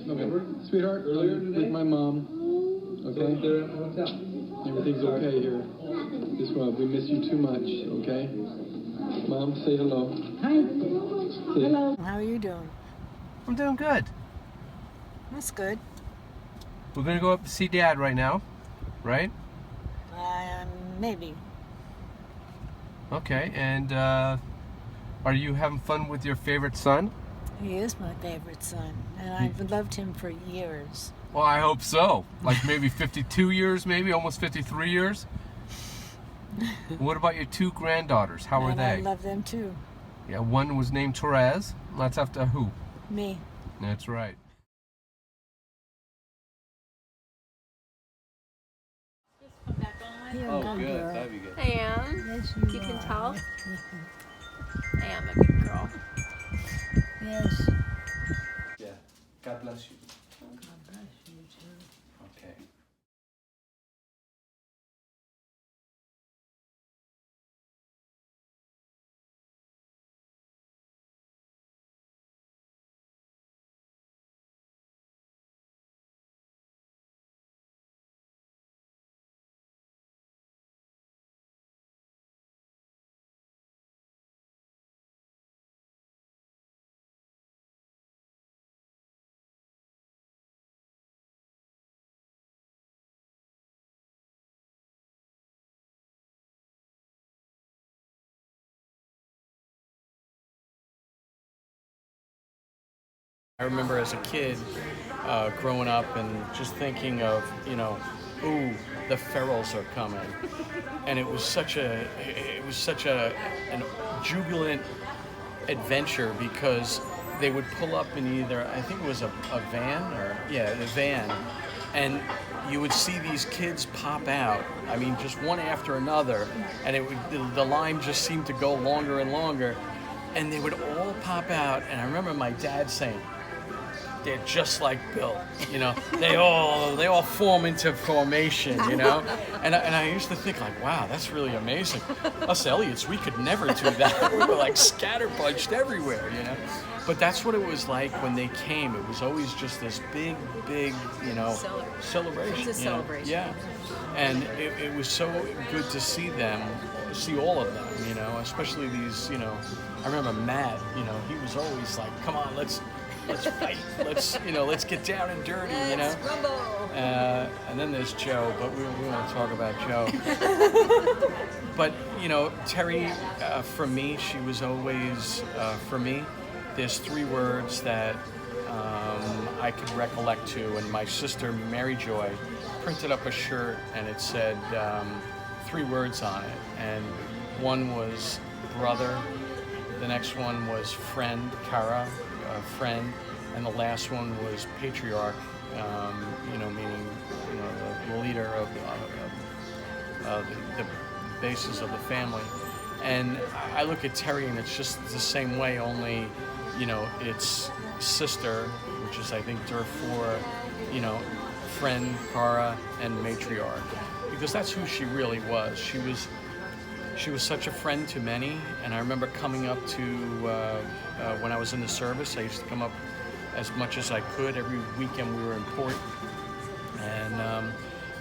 Okay. Sweetheart, with my mom. Okay? Everything's okay here. Just we miss you too much, okay? Mom, say hello. Hi. Hello. How are you doing? I'm doing good. That's good. We're gonna go up to see Dad right now, right? Maybe. Okay, and are you having fun with your favorite son? He is my favorite son, and I've loved him for years. Well, I hope so. Like maybe 52 years, maybe almost 53 years. What about your two granddaughters? How are they? I love them too. Yeah, one was named Thérèse. That's after who? Me. That's right. Come back on. Oh, good. That'd be good. I am. Yes, You can tell. I am a good girl. Yes. Yeah. God bless you. God bless you too. Okay. I remember as a kid growing up and just thinking of, ooh, the Ferrals are coming, and it was such an jubilant adventure because they would pull up in either, I think it was a van the van, and you would see these kids pop out. I mean, just one after another, and the line just seemed to go longer and longer, and they would all pop out. And I remember my dad saying, "They're just like Bill, They all form into formation, And I used to think like, wow, that's really amazing. Us Elliots, we could never do that. We were like scatterpunched everywhere, But that's what it was like when they came. It was always just this big, celebration. It was a celebration. Yeah, and it was so good to see all of them, especially these, I remember Matt, he was always like, come on, let's fight. Let's get down and dirty, Let's rumble. And then there's Joe, but we want to talk about Joe. But, Terry, for me, she was always, for me, there's three words that I could recollect to, and my sister, Mary Joy, printed up a shirt, and it said three words on it, and one was brother, the next one was friend, Kara, friend, and the last one was patriarch, meaning the leader of the basis of the family. And I look at Terry, and it's just the same way, only it's sister, which is I think therefore friend, Kara, and matriarch, because that's who she really was. She was such a friend to many, and I remember coming up to, when I was in the service, I used to come up as much as I could. Every weekend we were in port, and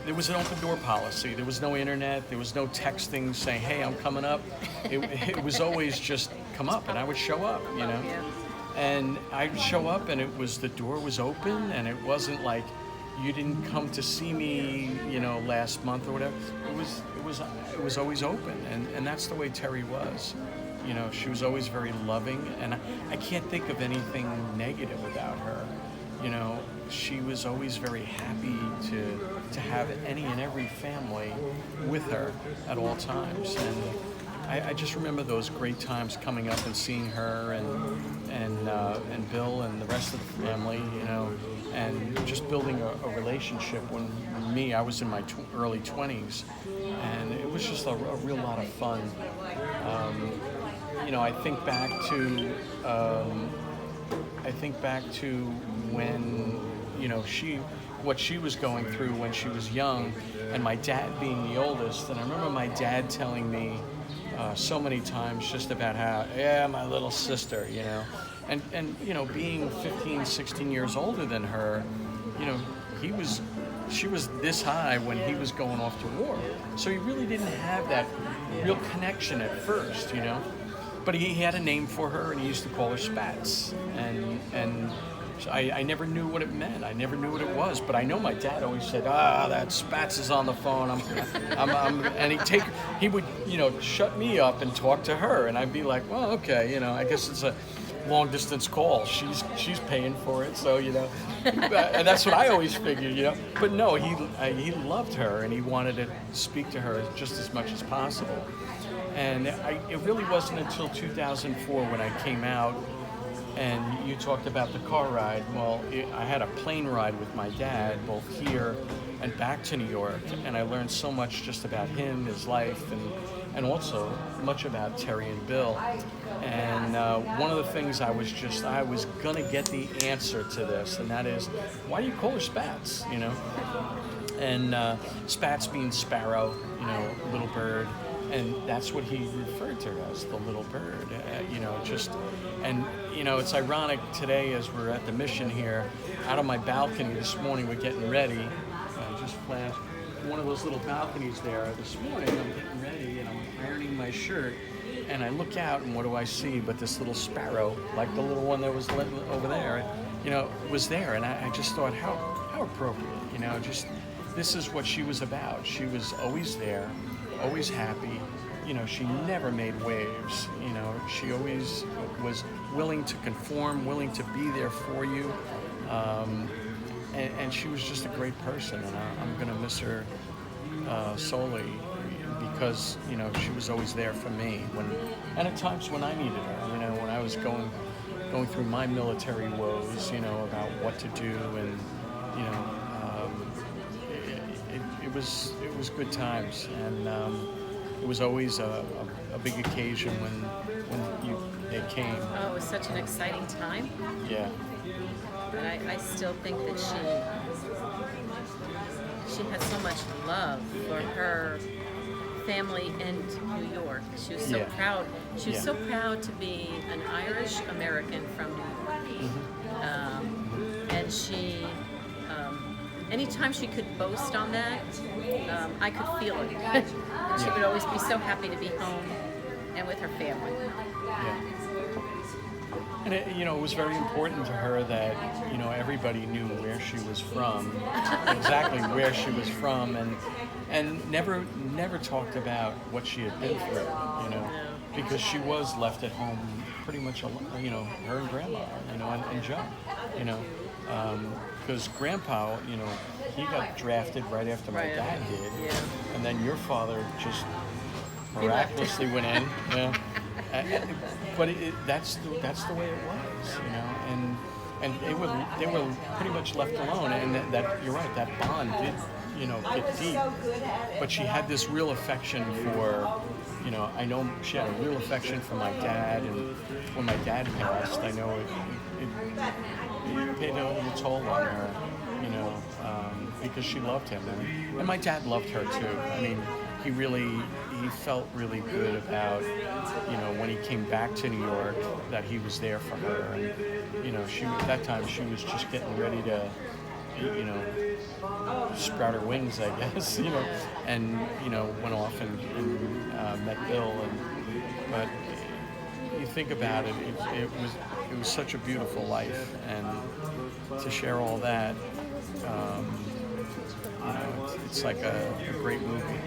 there was an open door policy. There was no internet, there was no texting saying, hey, I'm coming up. It was always just come up, and I would show up, Yeah. And I'd show up, and the door was open, and it wasn't like, you didn't come to see me, last month or whatever. It was always open, and that's the way Terry was. She was always very loving, and I can't think of anything negative about her. She was always very happy to have any and every family with her at all times, and I just remember those great times coming up and seeing her and Bill and the rest of the family, and just building a relationship. When I was in my early 20s, and it was just a real lot of fun. I think back to when what she was going through when she was young, and my dad being the oldest. And I remember my dad telling me so many times just about how, my little sister, And you know, being 15, 16 years older than her, you know, she was this high when he was going off to war. So he really didn't have that real connection at first, you know. But he had a name for her, and he used to call her Spats. And so I never knew what it meant. I never knew what it was. But I know my dad always said, that Spats is on the phone. And he would, you know, shut me up and talk to her. And I'd be like, well, okay, you know, I guess it's a long distance call. She's paying for it, so you know, and that's what I always figured, you know. But no, he loved her, and he wanted to speak to her just as much as possible. And it really wasn't until 2004 when I came out, and you talked about the car ride. Well, I had a plane ride with my dad, both here and back to New York, and I learned so much just about him, his life, and also much about Terry and Bill. And one of the things I was gonna get the answer to this, and that is, why do you call her Spats? You know, and Spats means sparrow, you know, little bird, and that's what he referred to her as, the little bird. You know, and you know, it's ironic today as we're at the mission here, out on my balcony this morning, we're getting ready. Just flashed one of those little balconies there. This morning, I'm getting ready and I'm ironing my shirt. And I look out, and what do I see but this little sparrow, like the little one that was over there, you know, was there. And I just thought, how appropriate, you know, just this is what she was about. She was always there, always happy. You know, she never made waves. You know, she always was willing to conform, willing to be there for you. And she was just a great person, and I'm going to miss her sorely. Because, you know, she was always there for me and at times when I needed her, you know, when I was going through my military woes, you know, about what to do, and you know, it was good times, and it was always a big occasion when they came. Oh, it was such an exciting time. Yeah. And I still think that she had so much love for her family in New York. She was so proud. She was so proud to be an Irish American from New York. Mm-hmm. And she, anytime she could boast on that, I could feel it. She would always be so happy to be home and with her family. Yeah. And it was very important to her that, you know, everybody knew where she was from, exactly where she was from, and never talked about what she had been through, you know, because she was left at home pretty much alone, you know, her and Grandma, you know, and Joe, you know, because Grandpa, you know, he got drafted right after my dad did, and then your father just miraculously went in, yeah. But that's the way it was, you know, and they were pretty much left alone, and that you're right, that bond did, you know, get deep. But she had this real affection for, you know, I know she had a real affection for my dad, and when my dad passed, I know it paid a little toll on her, you know, because she loved him, and my dad loved her too. I mean, he felt really good about, you know, when he came back to New York, that he was there for her, and you know, at that time she was just getting ready to, you know, sprout her wings, I guess, you know, and you know, went off and met Bill, but you think about it, it was such a beautiful life, and to share all that, you know, it's like a great movie.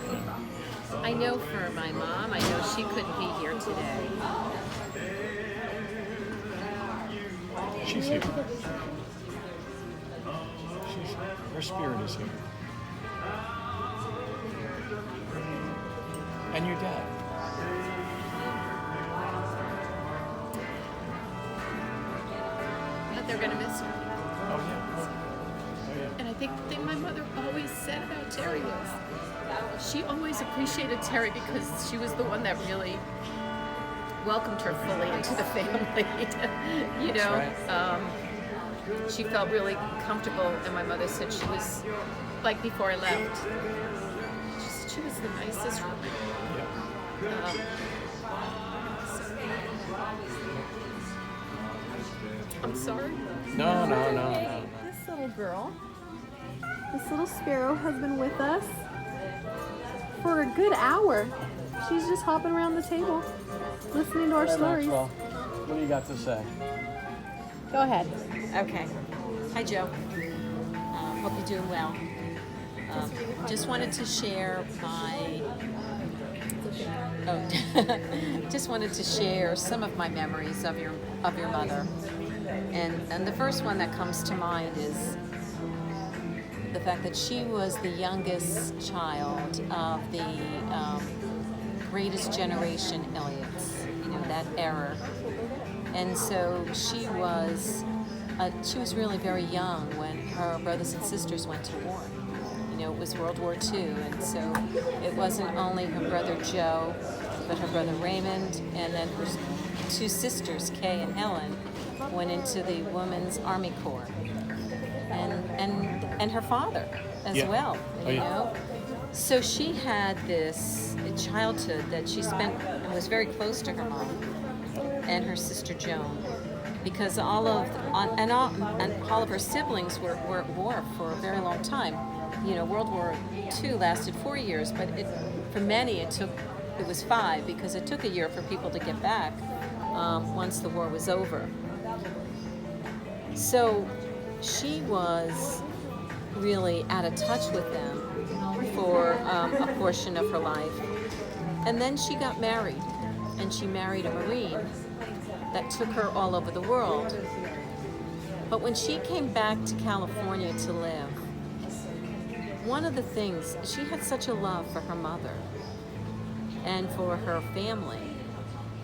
You know? I know for my mom, I know she couldn't be here today. She's here. Her spirit is here. And your dad. But they're gonna miss her. Oh yeah. And I think the thing my mother always said about Terry was, she always appreciated Terry because she was the one that really welcomed her fully into the family. You know, right. She felt really comfortable, and my mother said she was, like before I left, she was the nicest woman. Yeah. I'm sorry. No. This little girl, this little sparrow has been with us for a good hour. She's just hopping around the table, listening to our stories. Maxwell, what do you got to say? Go ahead. Okay. Hi, Joe. Hope you're doing well. Just wanted to share just wanted to share some of my memories of your mother, and the first one that comes to mind is the fact that she was the youngest child of the greatest generation Elliots, that era, and so she was really very young when her brothers and sisters went to war. It was World War II, and so it wasn't only her brother Joe, but her brother Raymond, and then her two sisters, Kay and Helen, went into the Women's Army Corps, and her father as well. So she had this childhood that she spent and was very close to her mom and her sister Joan, because all of her siblings were at war for a very long time. World War II lasted 4 years, but for many it was 5, because it took a year for people to get back once the war was over. So she was really out of touch with them for a portion of her life. And then she got married, and she married a Marine that took her all over the world. But when she came back to California to live, one of the things, she had such a love for her mother and for her family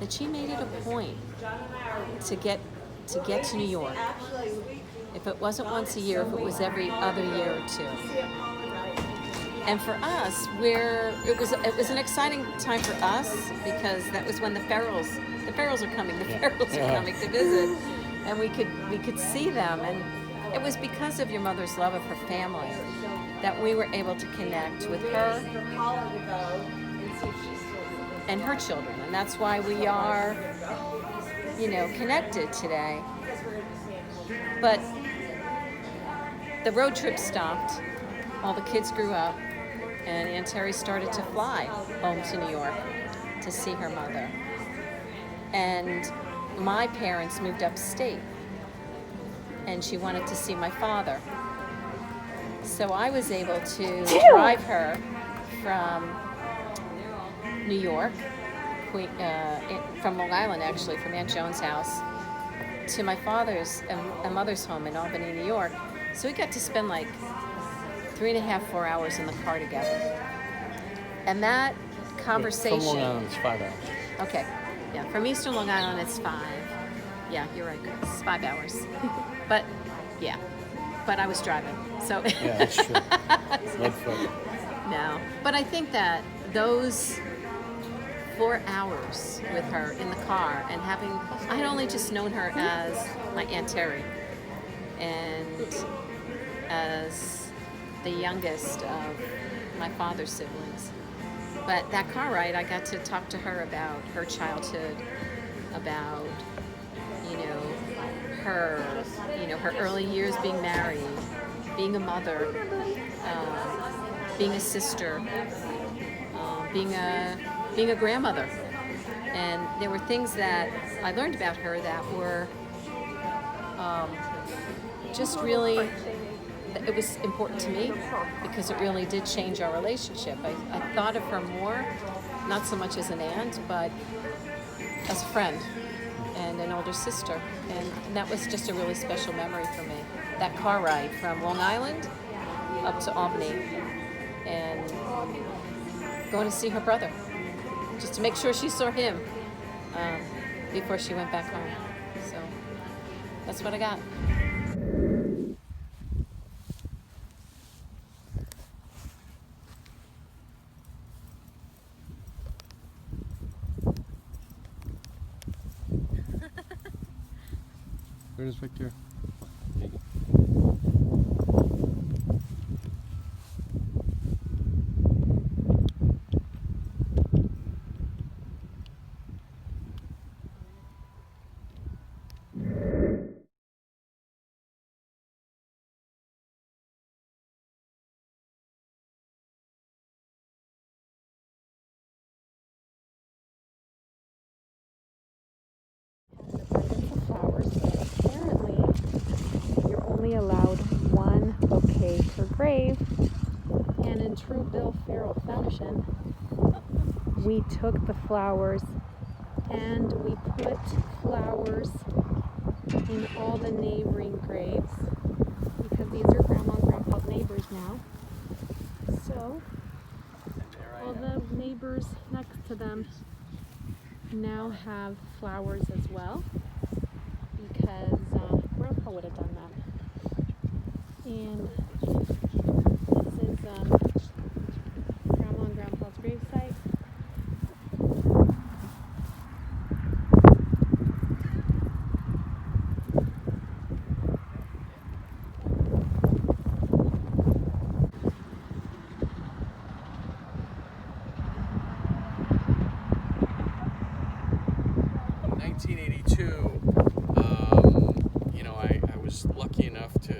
that she made it a point to get to New York. If it wasn't once a year, if it was every other year or two. And for us, it was an exciting time for us, because that was when the Ferrals are coming. The Ferrals are coming to visit, and we could see them. And it was because of your mother's love of her family that we were able to connect with her and her children, and that's why we are, connected today. But the road trip stopped, all the kids grew up, and Aunt Terry started to fly home to New York to see her mother. And my parents moved upstate, and she wanted to see my father. So I was able to drive her from New York, from Long Island actually, from Aunt Joan's house, to my father's and mother's home in Albany, New York. So we got to spend like 3.5, 4 hours in the car together. And that conversation... From Long Island, it's 5 hours. Okay, yeah, from Eastern Long Island, it's 5. Yeah, you're right, it's 5 hours. But, yeah, but I was driving, so... Yeah, that's true. Leadfoot. No, but I think that those 4 hours with her in the car, and I had only just known her as my Aunt Terry, and as the youngest of my father's siblings. But that car ride, I got to talk to her about her childhood, about, her early years being married, being a mother, being a sister, being a grandmother. And there were things that I learned about her that were just really, it was important to me, because it really did change our relationship. I thought of her more, not so much as an aunt, but as a friend and an older sister. And that was just a really special memory for me. That car ride from Long Island up to Albany and going to see her brother, just to make sure she saw him before she went back home. So that's what I got. Where's Victor? only allowed one bouquet per grave. And in true Bill Ferral fashion, we took the flowers and we put flowers in all the neighboring graves, because these are Grandma and Grandpa's neighbors now. So all the neighbors next to them now have flowers as well, because Grandpa would have done that. And this is Grandma and Grandpa's gravesite. Lucky enough to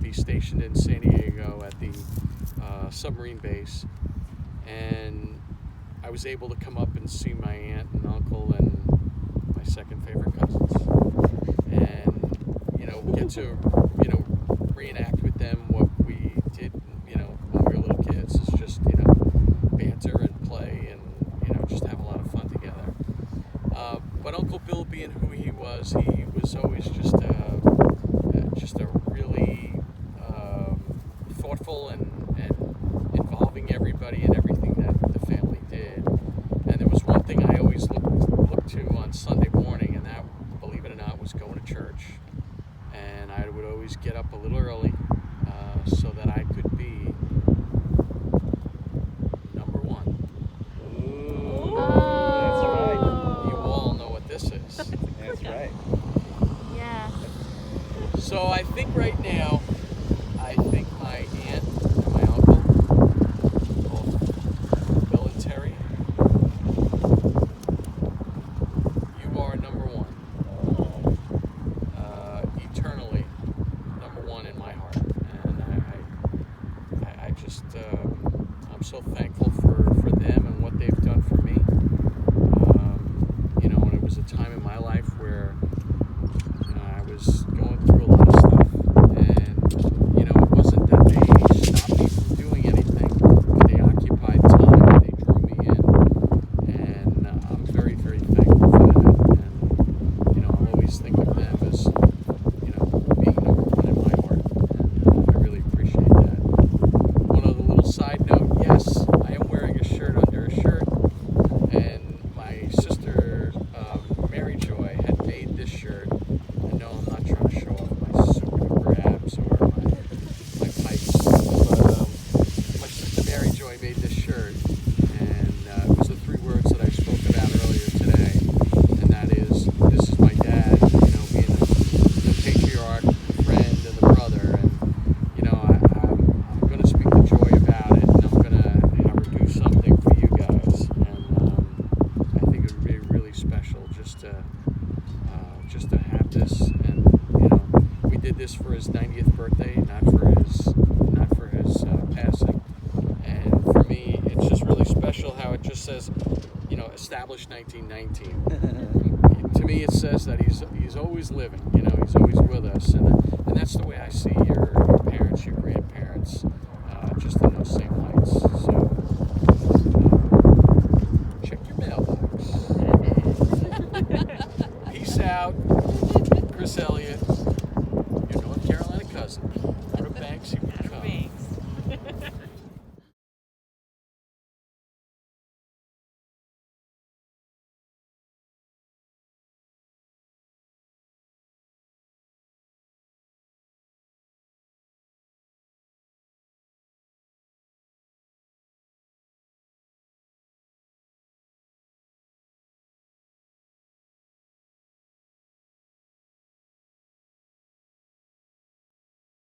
be stationed in San Diego at the submarine base, and I was able to come up and see my aunt and uncle and my second favorite cousins, and get to reenact with them what we did when we were little kids. It's just banter and play and just have a lot of fun together. But Uncle Bill, being who he was always just a really thoughtful and involving everybody in everything that the family did. And there was one thing I always looked to on Sunday morning, and that, believe it or not, was going to church. And I would always get up a little early so that I could be number one. Ooh, that's right. You all know what this is. That's right. Yeah. So I think right now, my aunt and my uncle, both Bill and Terry, you are number one. Eternally number one in my heart. And I just, I'm so thankful for them and what they've done for me. And it was a time in my life where I was going through a lot of stuff, and it wasn't that they stopped me from doing anything. They occupied time, they drew me in, and I'm very, very thankful for that. And I'll always think of them as being number one in my heart, and I really appreciate that. One other little side note: yes, I am wearing a shirt under a shirt, and my sister Mary Joy had made this shirt. No, I'm not trying to show off my super duper abs or my pipes, but my sister Mary Joy made this shirt, and it was the three words that I spoke about earlier today, and that is, this is my dad, being the patriarch, the friend, and the brother, and I'm going to speak to Joy about it, and I'm going to have her do something for you guys, and I think it would be really special just to have this. And we did this for his 90th birthday, not for his passing. And for me, it's just really special how it just says, established 1919. To me, it says that he's always living. He's always with us, and that's the way I see your parents, your grandparents, just in those same lights. So